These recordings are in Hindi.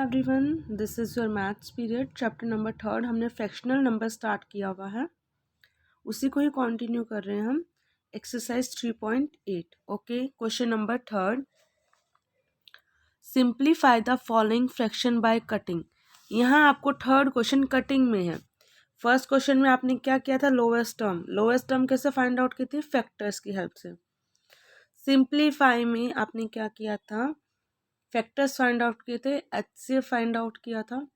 Everyone, this is your maths period. Chapter number 3 हमने फ्रैक्शनल नंबर स्टार्ट किया हुआ है, उसी को ही कंटिन्यू कर रहे हैं हम। Exercise 3.8। Okay, question number 3, simplify the following fraction by cutting. यहाँ आपको थर्ड क्वेश्चन कटिंग में है। फर्स्ट क्वेश्चन में आपने क्या किया था, लोवेस्ट टर्म कैसे फाइंड आउट की थी, फैक्टर्स की हेल्प से। सिंप्लीफाई में आपने क्या किया था, फैक्टर्स फाइंड आउट किए थे, HCF फाइंड आउट किया था,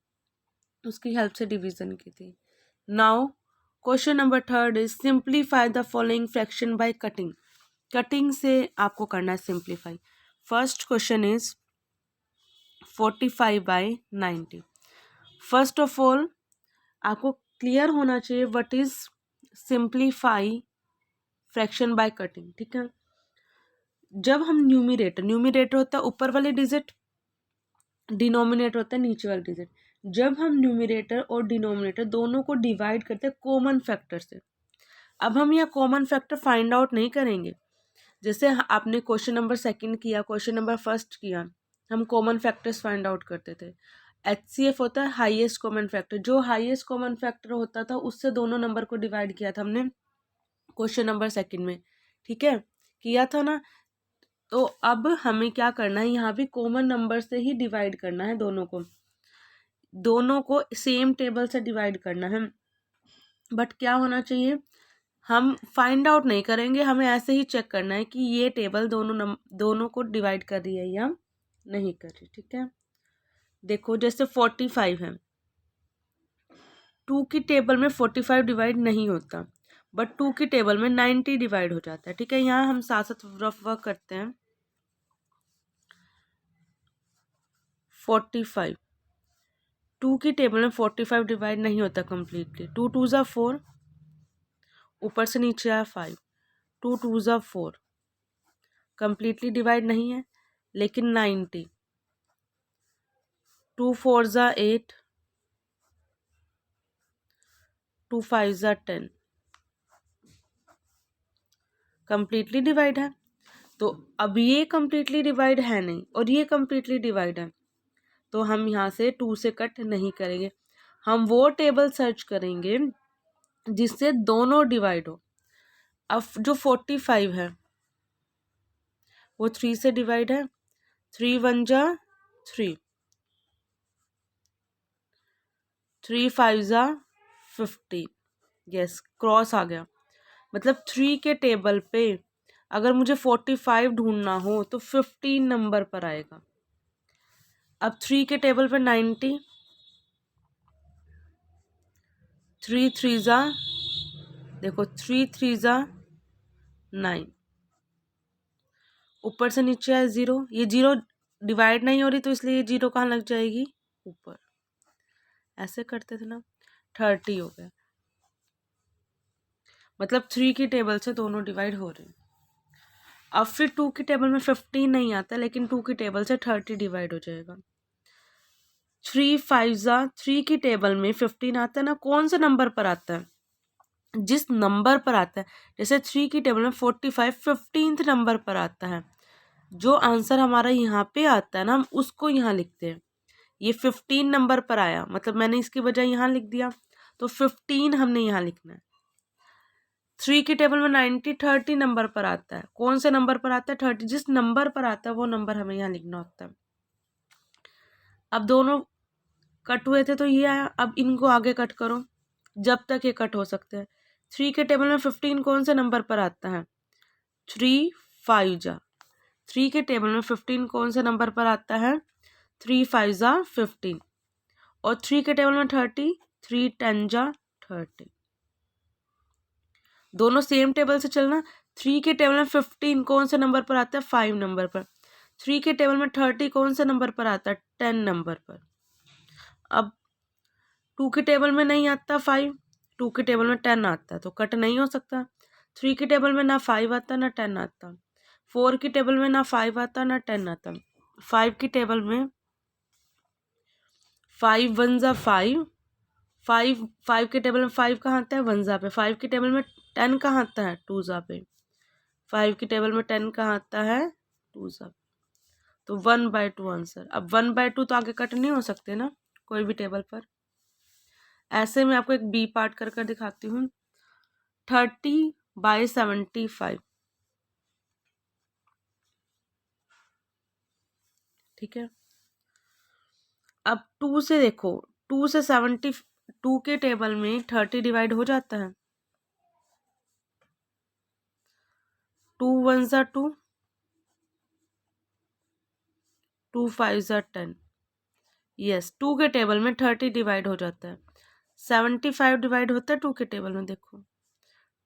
उसकी हेल्प से डिवीजन की थी। Now question number 3 is simplify the following fraction by cutting. Cutting से आपको करना है simplify. First question is 45/90। First of all आपको क्लियर होना चाहिए what is simplify fraction by cutting. ठीक है, जब हम न्यूमिरेटर होता है ऊपर वाले डिजिट, डिनोमिनेटर होता है नीचे वाला डिजिट। जब हम न्यूमिरेटर और डिनोमिनेटर दोनों को डिवाइड करते हैं कॉमन फैक्टर से, अब हम यह कॉमन फैक्टर फाइंड आउट नहीं करेंगे। जैसे आपने क्वेश्चन नंबर 2 किया, क्वेश्चन नंबर 1 किया, हम कॉमन फैक्टर्स फाइंड आउट करते थे। HCF होता है हाईएस्ट कॉमन फैक्टर, जो हाईएस्ट कॉमन फैक्टर होता था उससे दोनों नंबर को डिवाइड किया था हमने क्वेश्चन नंबर 2 में। ठीक है, किया था ना। तो अब हमें क्या करना है, यहाँ भी कॉमन नंबर से ही डिवाइड करना है, दोनों को सेम टेबल से डिवाइड करना है। बट क्या होना चाहिए, हम फाइंड आउट नहीं करेंगे, हमें ऐसे ही चेक करना है कि ये टेबल दोनों को डिवाइड कर रही है या नहीं कर रही। ठीक है, देखो जैसे 45 है, 2 की टेबल में 45 डिवाइड नहीं होता, बट 2 की टेबल में 90 डिवाइड हो जाता है। ठीक है, यहाँ हम साथ साथ रफ वर्क करते हैं। 45, 2 की टेबल में 45 डिवाइड नहीं होता कम्प्लीटली। 2 2 ज़ा 4, ऊपर से नीचे आया 5, 2 2 ज़ा 4, कम्प्लीटली डिवाइड नहीं है। लेकिन 90, 2 4 ज़ा 8, 2 5 ज़ा 10, कम्प्लीटली डिवाइड है। तो अब ये कम्प्लीटली डिवाइड है नहीं और ये कम्प्लीटली डिवाइड है, तो हम यहाँ से 2 से कट नहीं करेंगे। हम वो टेबल सर्च करेंगे जिससे दोनों डिवाइड हो। अब जो 45 है वो 3 से डिवाइड है, 3 1 जा 3, 3 5 जा 15। यस, क्रॉस आ गया। मतलब 3 के टेबल पे अगर मुझे 45 ढूंढना हो तो 15 नंबर पर आएगा। अब 3 के टेबल पे 90, 3 3 जा, देखो 3 3 जा 9, ऊपर से नीचे आया 0, ये 0 डिवाइड नहीं हो रही तो इसलिए ये 0 कहाँ लग जाएगी, ऊपर। ऐसे करते थे ना। 30 हो गया, मतलब 3 की टेबल से दोनों डिवाइड हो रहे हैं। अब फिर 2 की टेबल में 15 नहीं आता, लेकिन 2 की टेबल से 30 डिवाइड हो जाएगा। 3 5 जा 3 की टेबल में 15 आता है ना, कौन से नंबर पर आता है, जिस नंबर पर आता है। जैसे 3 की टेबल में 45 15th नंबर पर आता है, जो आंसर हमारा यहाँ पे आता है ना, हम उसको यहाँ लिखते हैं। ये 15 नंबर पर आया, मतलब मैंने इसकी बजाय यहाँ लिख दिया, तो 15 हमने यहाँ लिखना है। 3 की टेबल में 90 30 नंबर पर आता है, कौन से नंबर पर आता है, 30, जिस नंबर पर आता है वो नंबर हमें यहाँ लिखना होता है। अब दोनों कट हुए थे तो ये आया, अब इनको आगे कट करो जब तक ये कट हो सकते हैं। 3 के टेबल में 15 कौन से नंबर पर आता है, 3 5 जा, 3 के टेबल में 15 कौन से नंबर पर आता है, 3 5 जा 15, और 3 के टेबल में 30, 3 10 जा 30। दोनों सेम टेबल से चलना। 3 के टेबल में 15 कौन से नंबर पर आता है, 5 नंबर पर। 3 के टेबल में 30 कौन से नंबर पर आता है, 10 नंबर पर। अब 2 के टेबल में नहीं आता 5, 2 के टेबल में 10 आता है, तो कट नहीं हो सकता। 3 के टेबल में ना 5 आता ना 10 आता, 4 की टेबल में ना 5 आता ना 10 आता, 5 की टेबल में 5 1 जा 5, 5 के टेबल में 5 कहाँ आता है, 1 जा पे। 5 की टेबल में 10 कहाँ आता है, 2 जा पे। 5 की टेबल में 10 कहाँ आता है, 2 जा पे। तो 1/2 आंसर। अब 1/2 तो आगे कट नहीं हो सकते ना कोई भी टेबल पर। ऐसे में आपको एक बी पार्ट कर दिखाती हूँ। 30/75, ठीक है। अब 2 से देखो, 2 से 72 के टेबल में 30 डिवाइड हो जाता है। 2 1 ज़ा 2, 2 5 ज़ा 10। यस, 2 के टेबल में 30 डिवाइड हो जाता है। 75 डिवाइड होता है 2 के टेबल में, देखो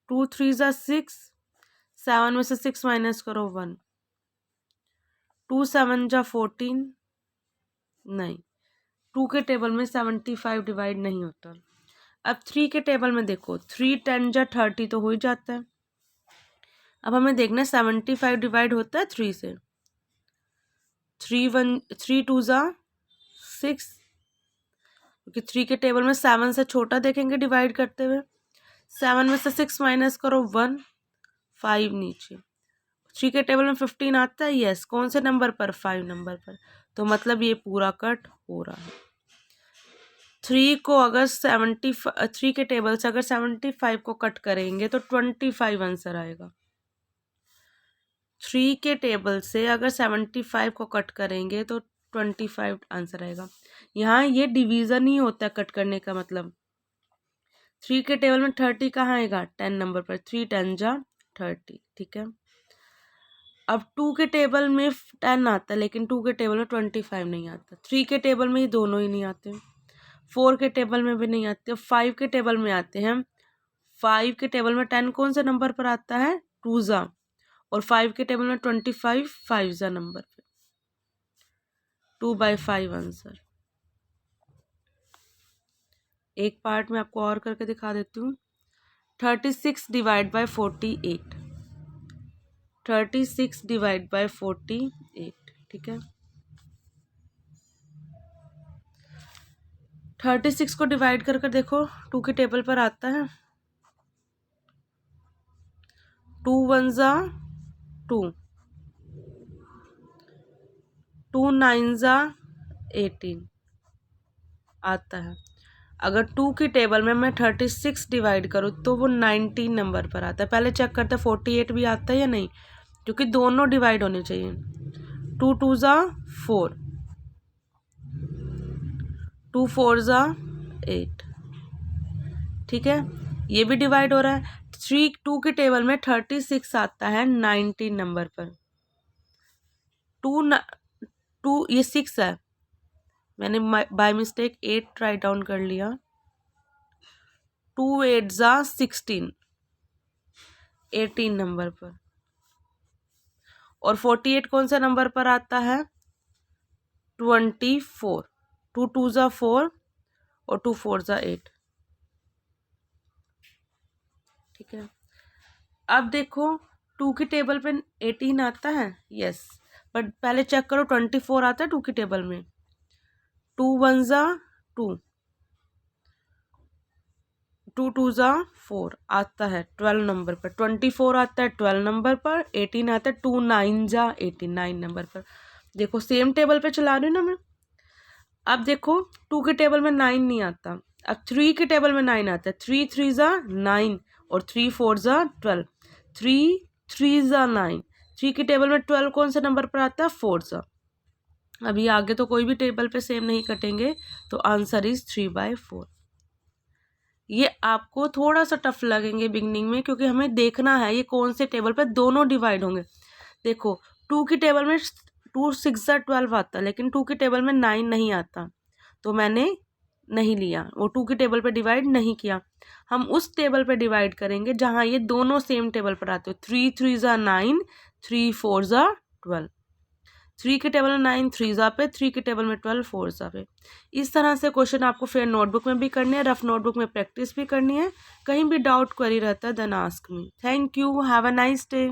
2 3 ज़ा 6, 7 में से 6 माइनस करो 1, 2 7 ज़ा 14, नहीं 2 के टेबल में 75 डिवाइड नहीं होता। अब 3 के टेबल में देखो, 3 10 ज़ा 30 तो हो ही जाता है। अब हमें देखना है 75 डिवाइड होता है 3 से। 3 2 ज़ा 6, क्योंकि 3 के टेबल में 7 से छोटा देखेंगे डिवाइड करते हुए। 7 में से 6 माइनस करो 1, 5 नीचे। 3 के टेबल में 15 आता है, यस, कौन से नंबर पर? 5 नंबर पर। तो मतलब ये पूरा कट हो रहा है। 3 को अगर 3 के टेबल से अगर 75 को कट करेंगे तो 25 आंसर आएगा। 3 के टेबल से अगर 75 को कट करेंगे तो 25 आंसर आएगा। यहाँ ये डिवीज़न ही होता है कट करने का मतलब। 3 के टेबल में 30 कहाँ आएगा? 10 नंबर पर। 3 10 ज़ा 30, ठीक है। अब 2 के टेबल में 10 आता है, लेकिन 2 के टेबल में 25 नहीं आता। 3 के टेबल में ये दोनों ही नहीं आते। 4 के टेबल में भी नहीं आते। 5 के टेबल में आते हैं। 5 के टेबल में 10 कौन से नंबर पर आता है? 2 ज़ा। और 5 के टेबल में 25 5 ज़ा नंबर पे। 2/5 आंसर। एक पार्ट में आपको और करके दिखा देती हूँ। 36 डिवाइड बाय 48, 36 डिवाइड बाय 48, ठीक है। 36 को डिवाइड कर देखो, 2 के टेबल पर आता है। 2 1 ज़ा 2, 2 9 ज़ा 18 आता है। अगर 2 की टेबल में मैं 36 डिवाइड करूँ तो वो 19 नंबर पर आता है। पहले चेक करते हैं 48 भी आता है या नहीं, क्योंकि दोनों डिवाइड होने चाहिए। 2 2 ज़ा 4, 2 4 ज़ा 8, ठीक है। ये भी डिवाइड हो रहा है। 2 के टेबल में 36 आता है 19 नंबर पर। 2 ये 6 है, मैंने बाय मिस्टेक 8 राइट डाउन कर लिया। 2 8 ज़ा 16, 18 नंबर पर। और 48 कौन सा नंबर पर आता है? 24। 2 2 ज़ा 4 और 2 4 ज़ा 8, ठीक है। अब देखो 2 की टेबल पे 18 आता है, यस, बट पहले चेक करो 24 आता है 2 की टेबल में। 2 1 ज़ा 2, 2 2 ज़ा 4 आता है 12 नंबर पर। 24 आता है 12 नंबर पर। 18 आता है 2 9 ज़ा 89 नंबर पर। देखो सेम टेबल पे चला रही हूँ ना मैं। अब देखो 2 के टेबल में 9 नहीं आता। अब 3 के टेबल में 9 आता है। 3 3 ज़ा 9 और 3 4 ज़ा 12, 3 3 ज़ा 9। 3 के टेबल में 12 कौन से नंबर पर आता है? 4 ज़ा। अभी आगे तो कोई भी टेबल पे सेम नहीं कटेंगे, तो आंसर इज 3/4। ये आपको थोड़ा सा टफ लगेंगे बिगनिंग में, क्योंकि हमें देखना है ये कौन से टेबल पे दोनों डिवाइड होंगे। देखो 2 की टेबल में 2 6 ज़ा 12 आता है, लेकिन 2 की टेबल में 9 नहीं आता, तो मैंने नहीं लिया, वो 2 की टेबल पे डिवाइड नहीं किया। हम उस टेबल पे डिवाइड करेंगे जहाँ ये दोनों सेम टेबल पर आते हो। 3 3 ज़ा 9, 3 4 ज़ा 12। 3 के टेबल में 9 3 ज़ा पे, 3 के टेबल में 12 4 ज़ा पे। इस तरह से क्वेश्चन आपको फिर नोटबुक में भी करने हैं, रफ नोटबुक में प्रैक्टिस भी करनी है। कहीं भी डाउट क्वेरी रहता है then ask me. Thank you, have a nice day.